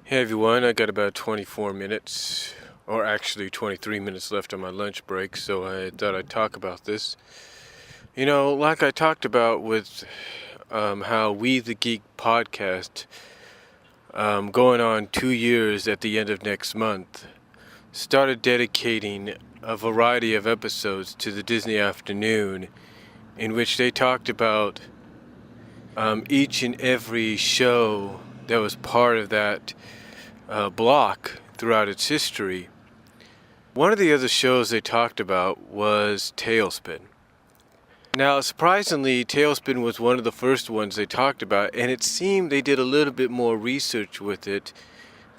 Hey everyone, I got about 24 minutes, or actually 23 minutes left on my lunch break, so I thought I'd talk about this. Like I talked about with how We the Geek podcast, going on 2 years at the end of next month, started dedicating a variety of episodes to the Disney Afternoon, in which they talked about each and every show that was part of that block throughout its history. One of the other shows they talked about was Talespin. Now, surprisingly, Talespin was one of the first ones they talked about, and it seemed they did a little bit more research with it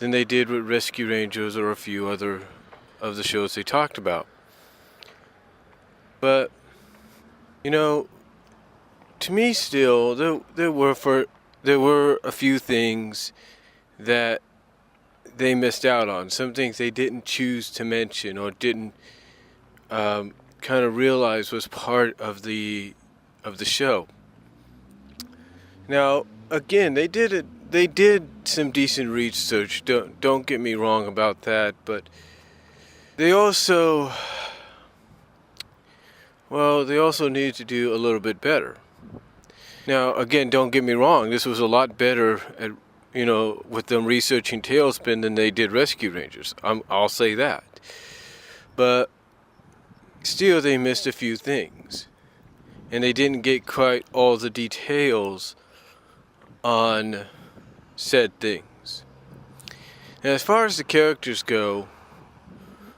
than they did with Rescue Rangers or a few other of the shows they talked about. But, to me still, there were a few things that they missed out on, some things they didn't choose to mention or didn't kind of realize was part of the show. Now, again, they did some decent research. Don't get me wrong about that, but they also needed to do a little bit better. Now, again, don't get me wrong. This was a lot better with them researching Talespin than they did Rescue Rangers. I'll say that. But still, they missed a few things. And they didn't get quite all the details on said things. And as far as the characters go,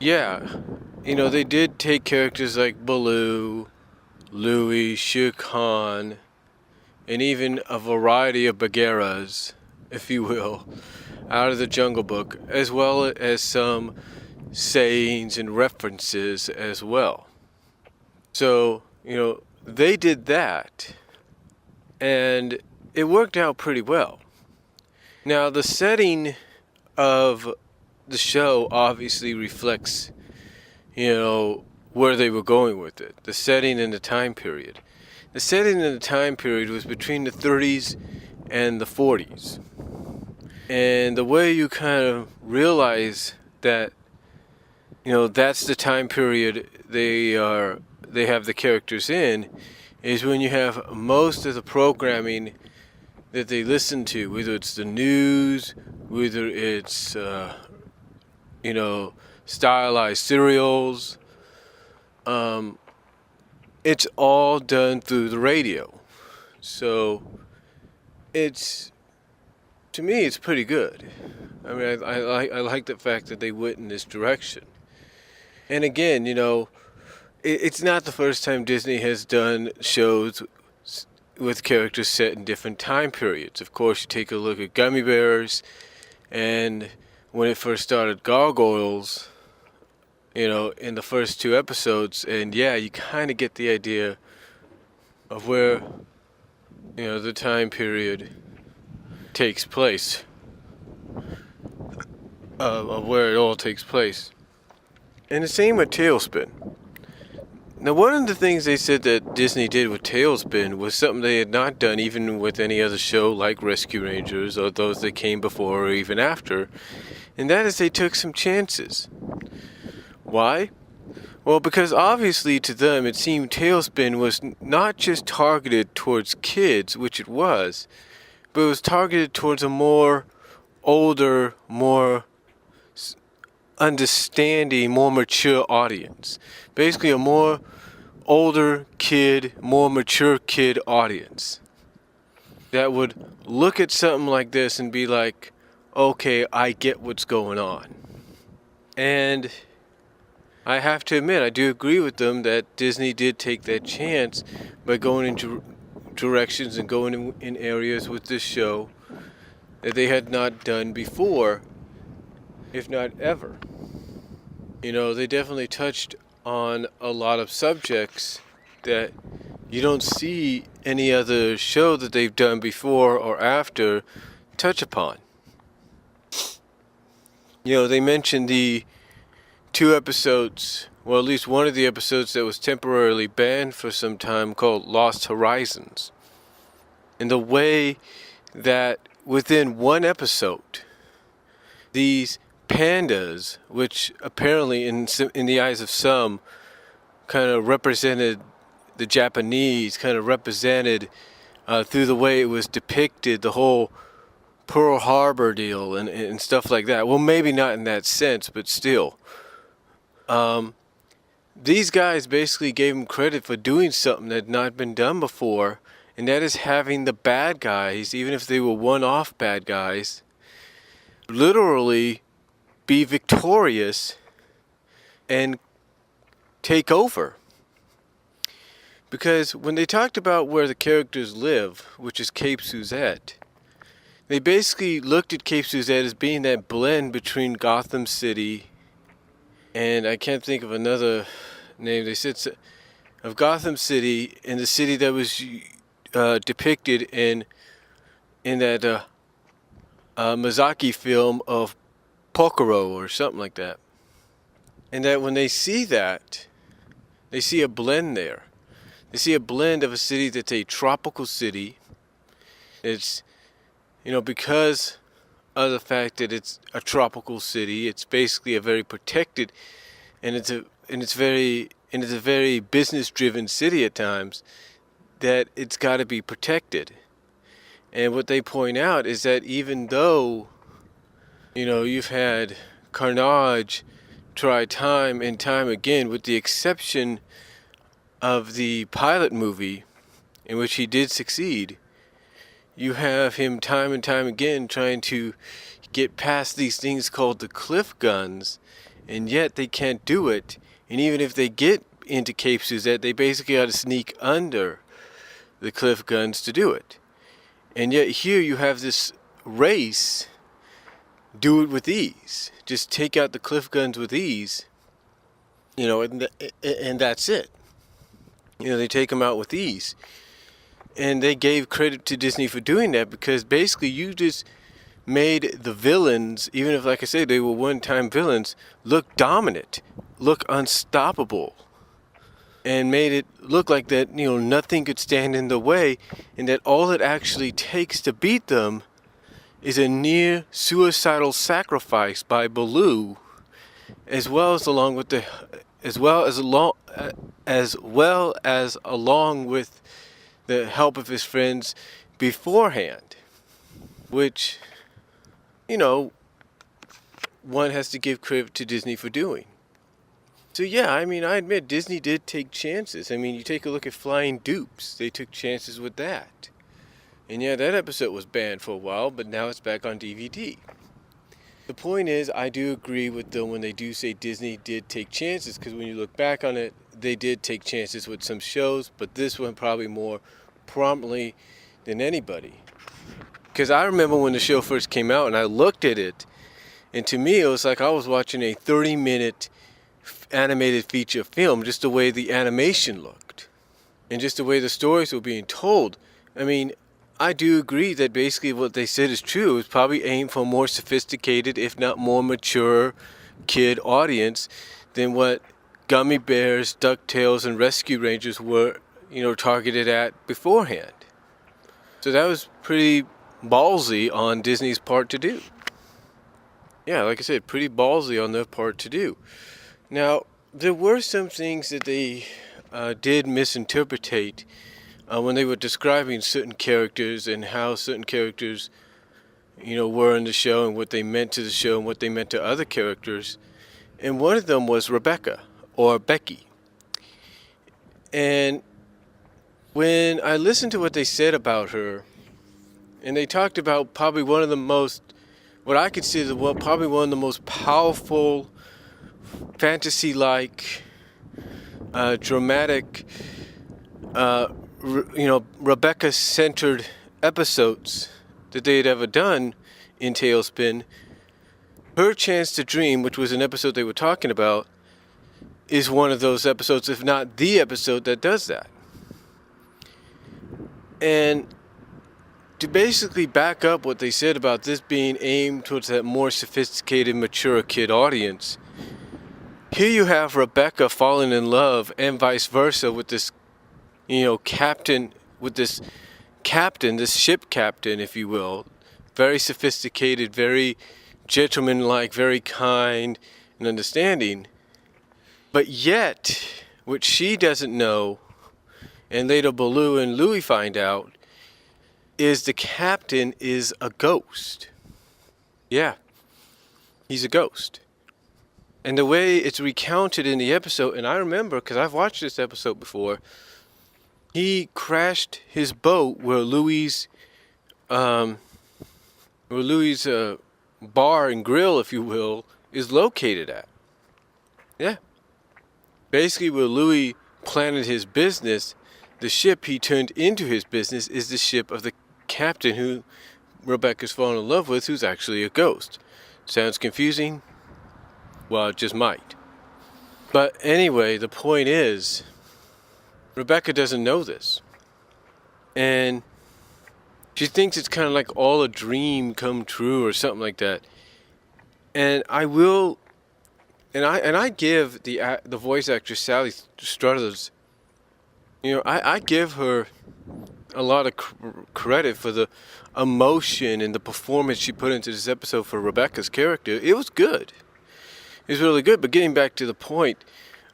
they did take characters like Baloo, Louie, Shere Khan, and even a variety of Bagheeras, if you will, out of the Jungle Book, as well as some sayings and references as well. So, they did that, and it worked out pretty well. Now, the setting of the show obviously reflects, where they were going with it, the setting and the time period. The setting in the time period was between the 30s and the 40s. And the way you kind of realize that, that's the time period they have the characters in, is when you have most of the programming that they listen to, whether it's the news, whether it's, stylized serials, it's all done through the radio. So to me, it's pretty good. I mean, I like the fact that they went in this direction. And again, it's not the first time Disney has done shows with characters set in different time periods. Of course, you take a look at Gummy Bears, and when it first started, Gargoyles, in the first two episodes, and you kind of get the idea of where, the time period takes place, of where it all takes place. And the same with Talespin. Now, one of the things they said that Disney did with Talespin was something they had not done even with any other show like Rescue Rangers or those that came before or even after, and that is they took some chances. Why? Well, because obviously to them it seemed Talespin was not just targeted towards kids, which it was, but it was targeted towards a more older, more understanding, more mature audience. Basically a more older kid, more mature kid audience that would look at something like this and be like, okay, I get what's going on. And I have to admit, I do agree with them that Disney did take that chance by going into directions and going in areas with this show that they had not done before, if not ever. They definitely touched on a lot of subjects that you don't see any other show that they've done before or after touch upon. They mentioned the 2 episodes, well, at least one of the episodes that was temporarily banned for some time, called Lost Horizons. And the way that within one episode, these pandas, which apparently in the eyes of some kind of represented the Japanese, kind of represented through the way it was depicted, the whole Pearl Harbor deal and stuff like that. Well, maybe not in that sense, but still. These guys basically gave him credit for doing something that had not been done before, and that is having the bad guys, even if they were one-off bad guys, literally be victorious and take over. Because when they talked about where the characters live, which is Cape Suzette, they basically looked at Cape Suzette as being that blend between Gotham City and I can't think of another name. They said of Gotham City and the city that was depicted in that Miyazaki film of Pokoro or something like that. And that when they see that, they see a blend there. They see a blend of a city that's a tropical city. It's, because of the fact that it's a tropical city, it's basically a very protected, and it's a very business-driven city at times, that it's got to be protected. And what they point out is that even though, you've had Carnage try time and time again, with the exception of the pilot movie, in which he did succeed, you have him time and time again trying to get past these things called the cliff guns, and yet they can't do it. And even if they get into Cape Suzette, they basically got to sneak under the cliff guns to do it. And yet here you have this race do it with ease. Just take out the cliff guns with ease, and that's it. They take them out with ease. And they gave credit to Disney for doing that, because basically you just made the villains, even if, like I said, they were one-time villains, look dominant, look unstoppable, and made it look like that, nothing could stand in the way, and that all it actually takes to beat them is a near suicidal sacrifice by Baloo, as well as along with the help of his friends beforehand, which, one has to give credit to Disney for doing. So yeah, I admit Disney did take chances. You take a look at Flying Dupes, they took chances with that. And yeah, that episode was banned for a while, but now it's back on DVD. The point is, I do agree with them when they do say Disney did take chances, because when you look back on it, they did take chances with some shows, but this one probably more promptly than anybody. Because I remember when the show first came out and I looked at it, and to me it was like I was watching a 30-minute animated feature film, just the way the animation looked and just the way the stories were being told. I do agree that basically what they said is true. It was probably aimed for a more sophisticated, if not more mature, kid audience than what Gummy Bears, DuckTales, and Rescue Rangers were, targeted at beforehand. So that was pretty ballsy on Disney's part to do. Yeah, like I said, pretty ballsy on their part to do. Now, there were some things that they did misinterpret when they were describing certain characters and how certain characters, were in the show and what they meant to the show and what they meant to other characters. And one of them was Rebecca, or Becky. And when I listened to what they said about her, and they talked about probably one of the most, what I consider probably one of the most powerful, fantasy-like, dramatic, Rebecca-centered episodes that they had ever done in Talespin, Her Chance to Dream, which was an episode they were talking about, is one of those episodes, if not the episode that does that. And to basically back up what they said about this being aimed towards that more sophisticated, mature kid audience, here you have Rebecca falling in love and vice versa with this, captain, this ship captain, if you will, very sophisticated, very gentleman-like, very kind and understanding. But yet, what she doesn't know, and later Baloo and Louie find out, is the captain is a ghost. Yeah, he's a ghost. And the way it's recounted in the episode, and I remember because I've watched this episode before, he crashed his boat where Louie's bar and grill, if you will, is located at. Yeah. Basically, where Louie planted his business, the ship he turned into his business is the ship of the captain who Rebecca's fallen in love with, who's actually a ghost. Sounds confusing? Well, it just might. But anyway, the point is, Rebecca doesn't know this. And she thinks it's kind of like all a dream come true or something like that. And I give the voice actress Sally Struthers, I give her a lot of credit for the emotion and the performance she put into this episode for Rebecca's character. It was good. It was really good. But getting back to the point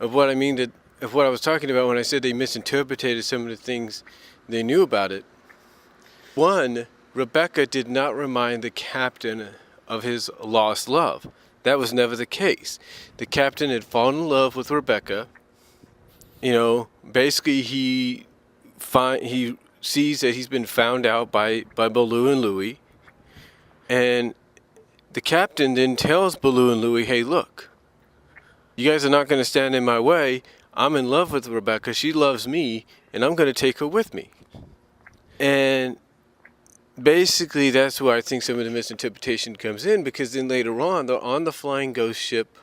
of what I mean, of what I was talking about when I said they misinterpreted some of the things they knew about it. One, Rebecca did not remind the captain of his lost love. That was never the case. The captain had fallen in love with Rebecca. Basically he sees that he's been found out by Baloo and Louie. And the captain then tells Baloo and Louie, hey, look, you guys are not going to stand in my way. I'm in love with Rebecca. She loves me, and I'm going to take her with me. And basically, that's where I think some of the misinterpretation comes in, because then later on, they're on the flying ghost ship,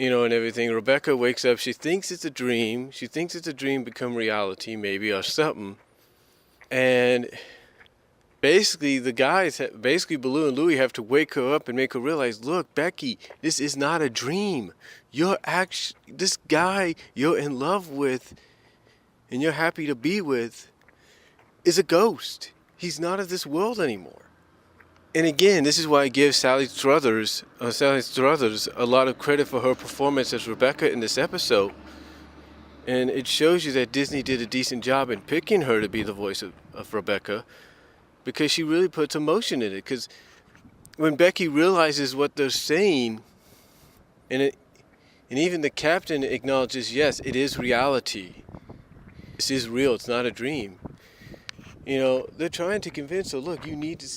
and everything. Rebecca wakes up. She thinks it's a dream. She thinks it's a dream become reality, maybe, or something. And basically, Baloo and Louie have to wake her up and make her realize, look, Becky, this is not a dream. This guy you're in love with and you're happy to be with is a ghost. He's not of this world anymore. And again, this is why I give Sally Struthers a lot of credit for her performance as Rebecca in this episode. And it shows you that Disney did a decent job in picking her to be the voice of Rebecca, because she really puts emotion in it. Because when Becky realizes what they're saying, and even the captain acknowledges, yes, it is reality. This is real. It's not a dream. They're trying to convince her, look, you need to,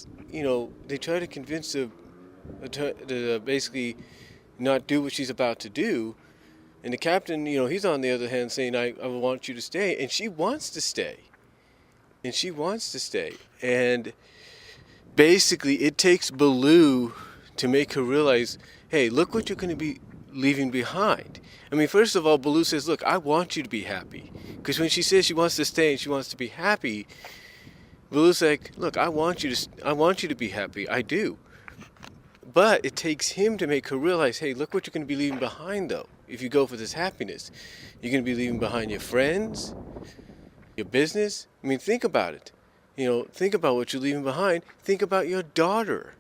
they try to convince her to basically not do what she's about to do. And the captain, he's on the other hand saying, I want you to stay. And she wants to stay. And basically, it takes Baloo to make her realize, hey, look what you're going to be leaving behind. I mean, first of all, Baloo says, look, I want you to be happy. Because when she says she wants to stay and she wants to be happy, Baloo's like, look, I want you to be happy. I do. But it takes him to make her realize, hey, look what you're going to be leaving behind, though, if you go for this happiness. You're going to be leaving behind your friends, your business. I mean, think about it. Think about what you're leaving behind. Think about your daughter,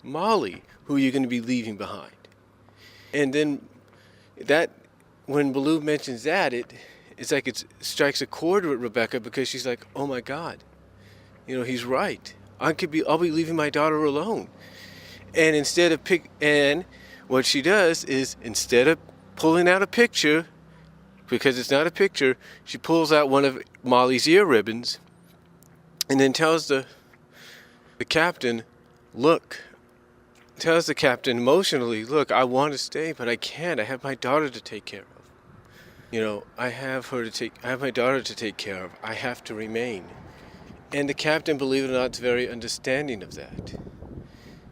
Molly, who you're going to be leaving behind. And then when Baloo mentions that, it's like it strikes a chord with Rebecca, because she's like, oh my God, he's right. I'll be leaving my daughter alone. And what she does is, instead of pulling out a picture, because it's not a picture, she pulls out one of Molly's ear ribbons and then tells the captain emotionally, look, I want to stay, but I can't. I have my daughter to take care of. I have my daughter to take care of. I have to remain. And the captain, believe it or not, is very understanding of that.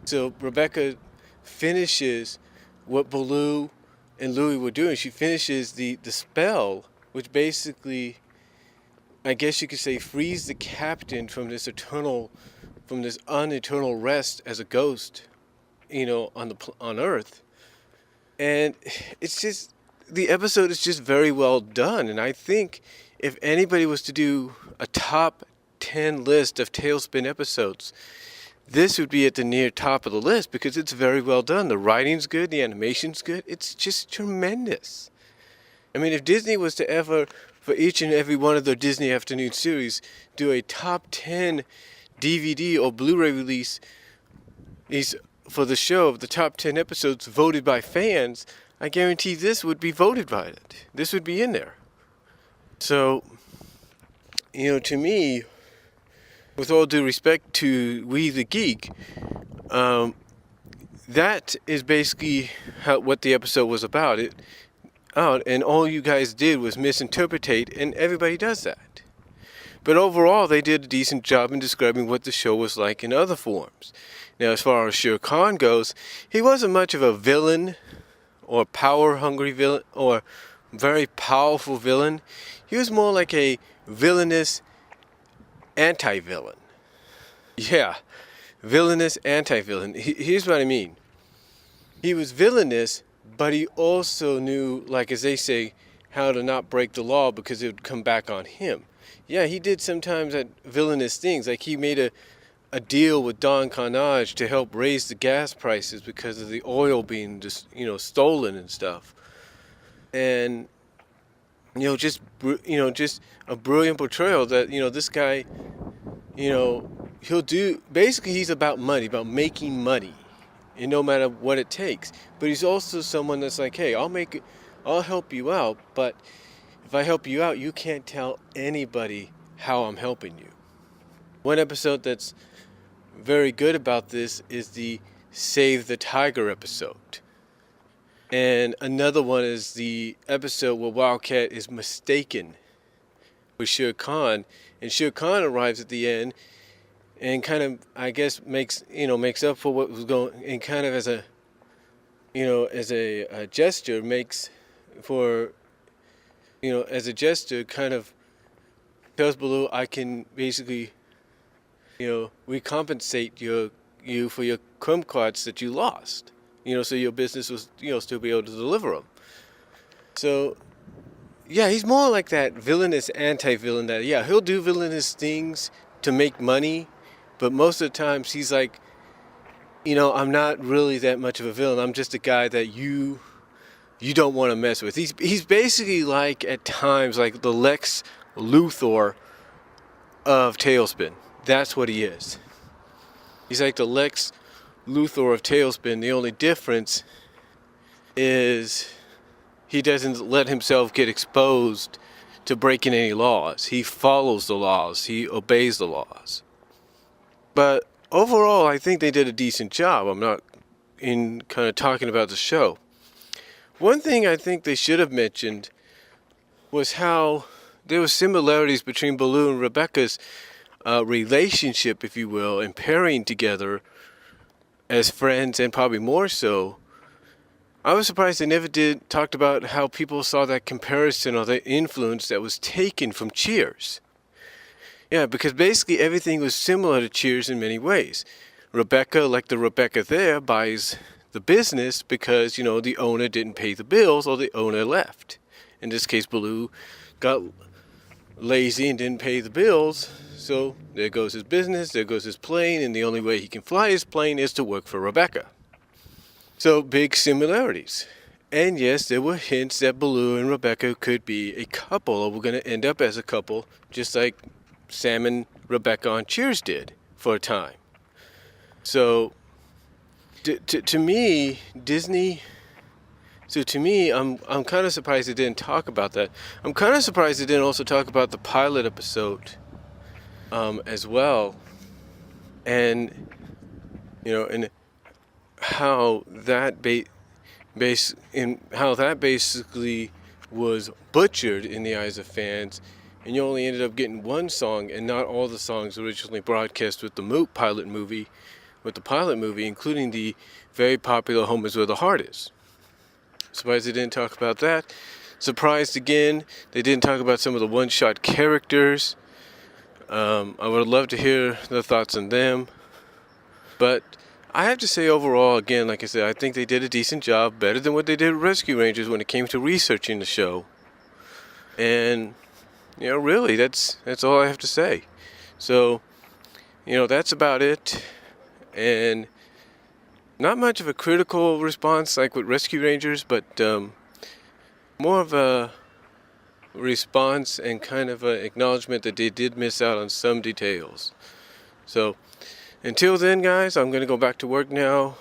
So Rebecca finishes what Baloo and Louie were doing. She finishes the spell, which basically, I guess you could say, frees the captain from this uneternal rest as a ghost, on Earth. And it's just, the episode is just very well done. And I think if anybody was to do a top 10 list of Talespin episodes, this would be at the near top of the list because it's very well done. The writing's good, the animation's good. It's just tremendous. I mean, if Disney was to ever, for each and every one of their Disney Afternoon series, do a top 10 DVD or Blu-ray release for the show of the top 10 episodes voted by fans, I guarantee this would be voted by it. This would be in there. So, to me, with all due respect to We the Geek, that is basically what the episode was about. And all you guys did was misinterpret, and everybody does that. But overall, they did a decent job in describing what the show was like in other forms. Now, as far as Shere Khan goes, he wasn't much of a villain or power-hungry villain or very powerful villain. He was more like a villainous anti-villain. Yeah, villainous anti-villain. Here's what I mean. He was villainous, but he also knew, like as they say, how to not break the law because it would come back on him. Yeah, he did sometimes villainous things, like he made a deal with Don Carnage to help raise the gas prices because of the oil being just, stolen and stuff. And just a brilliant portrayal that this guy, he'll do. Basically, he's about money, about making money, and no matter what it takes. But he's also someone that's like, hey, I'll help you out, but if I help you out, you can't tell anybody how I'm helping you. One episode that's very good about this is the Save the Tiger episode. And another one is the episode where Wildcat is mistaken with Shere Khan. And Shere Khan arrives at the end and kind of, I guess, makes up for what was going, and kind of as a gesture kind of tells Baloo, I can basically, recompensate you for your kumquats that you lost. So your business was, still be able to deliver them. So, yeah, he's more like that villainous anti-villain that, yeah, he'll do villainous things to make money, but most of the times he's like, I'm not really that much of a villain. I'm just a guy that you don't want to mess with. He's basically like, at times, like the Lex Luthor of Talespin. That's what he is. He's like the Lex Luthor of Talespin. The only difference is he doesn't let himself get exposed to breaking any laws. He follows the laws. He obeys the laws. But overall, I think they did a decent job. I'm not in kind of talking about the show. One thing I think they should have mentioned was how there were similarities between Baloo and Rebecca's relationship, if you will, and pairing together as friends, and probably more so. I was surprised they never talked about how people saw that comparison or the influence that was taken from Cheers. Yeah, because basically everything was similar to Cheers in many ways. Rebecca, like the Rebecca there, buys the business because, the owner didn't pay the bills or the owner left. In this case, Baloo got lazy and didn't pay the bills, so there goes his business, there goes his plane, and the only way he can fly his plane is to work for Rebecca. So, big similarities. And yes, there were hints that Baloo and Rebecca could be a couple, or were going to end up as a couple, just like Sam and Rebecca on Cheers did for a time. So, to me, Disney... So to me, I'm kind of surprised they didn't talk about that. I'm kind of surprised they didn't also talk about the pilot episode as well. And, and how that basically was butchered in the eyes of fans, and you only ended up getting one song and not all the songs originally broadcast with the pilot movie, including the very popular Home Is Where the Heart Is. Surprised they didn't talk about that. Surprised again they didn't talk about some of the one-shot characters. I would love to hear the thoughts on them. But I have to say overall, again, like I said, I think they did a decent job, better than what they did with Rescue Rangers when it came to researching the show. And, really, that's all I have to say. So, that's about it. and not much of a critical response like with rescue rangers, but more of a response and kind of an acknowledgement that they did miss out on some details. So until then, guys, I'm going to go back to work now.